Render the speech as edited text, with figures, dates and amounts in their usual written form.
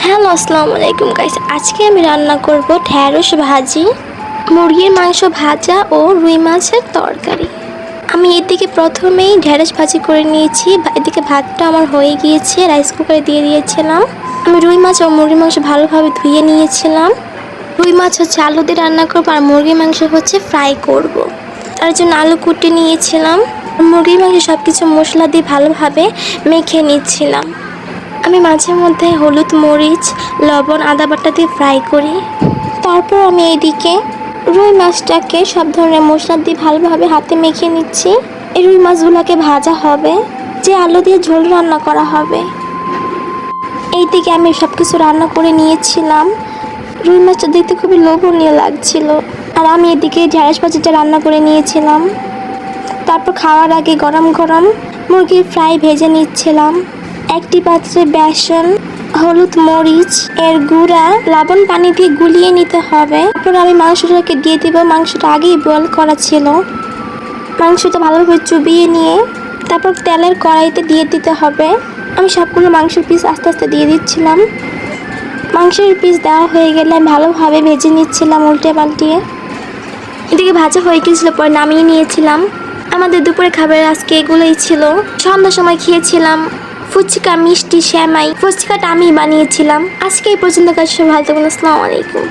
Hello, আসসালামু আলাইকুম guys. আজকে আমি রান্না করব ঢেঁড়স ভাজি, মুরগির মাংস ভাজা ও রুই মাছের তরকারি। আমি এদিকে প্রথমেই ঢেঁড়স ভাজি করে নিয়েছি, এদিকে ভাতটা আমার হয়ে গিয়েছে, রাইস কুকারে দিয়ে দিয়েছিলাম। আমি রুই মাছ ও মুরগির মাংস ভালোভাবে ধুয়ে নিয়েছিলাম। রুই মাছ হচ্ছে আলু দিয়ে রান্না করবো, আর মুরগির মাংস হচ্ছে ফ্রাই করব। তার জন্য আলু কুটে নিয়েছিলাম, মুরগির মাংস সব কিছু মশলা দিয়ে ভালোভাবে মেখে নিচ্ছিলাম। আমি মাঝে মধ্যে হলুদ, মরিচ, লবণ, আদা বাটা দিয়ে ফ্রাই করি। তারপর আমি এইদিকে রুই মাছটাকে সব ধরনের মশলা দিয়ে ভালোভাবে হাতে মেখে নিচ্ছি। এই রুই মাছগুলোকে ভাজা হবে, যে আলু দিয়ে ঝোল রান্না করা হবে। এইদিকে আমি সব কিছু রান্না করে নিয়েছিলাম। রুই মাছটা দেখতে খুবই লোভনীয় লাগছিল। আর আমি এদিকে ঢেঁড়স ভাজিটা রান্না করে নিয়েছিলাম। তারপর খাওয়ার আগে গরম গরম মুরগির ফ্রাই ভেজে নিচ্ছিলাম। একটি পাত্রে বেসন, হলুদ, মরিচ এর গুঁড়া লবণ পানি দিয়ে গুলিয়ে নিতে হবে। তারপর আমি মাংসটাকে দিয়ে দিব। মাংসটা আগেই বয়েল করা ছিল। মাংসটা ভালোভাবে চুবিয়ে নিয়ে তারপর তেলের কড়াইতে দিয়ে দিতে হবে। আমি সবগুলো মাংসের পিস আস্তে আস্তে দিয়ে দিচ্ছিলাম। মাংসের পিস দেওয়া হয়ে গেলে ভালোভাবে ভেজে নিচ্ছিলাম উল্টে পাল্টিয়ে। এদিকে ভাজা হয়ে গিয়েছিল, পরে নামিয়ে নিয়েছিলাম। আমাদের দুপুরে খাবার আজকে এগুলোই ছিল। সন্ধ্যার সময় খেয়েছিলাম ফুচকা, মিষ্টি, সেমাই। ফুচকাটা আমি বানিয়েছিলাম। আজকে এই পর্যন্ত কাজ, সব ভালো থাকুন। আসসালামু আলাইকুম।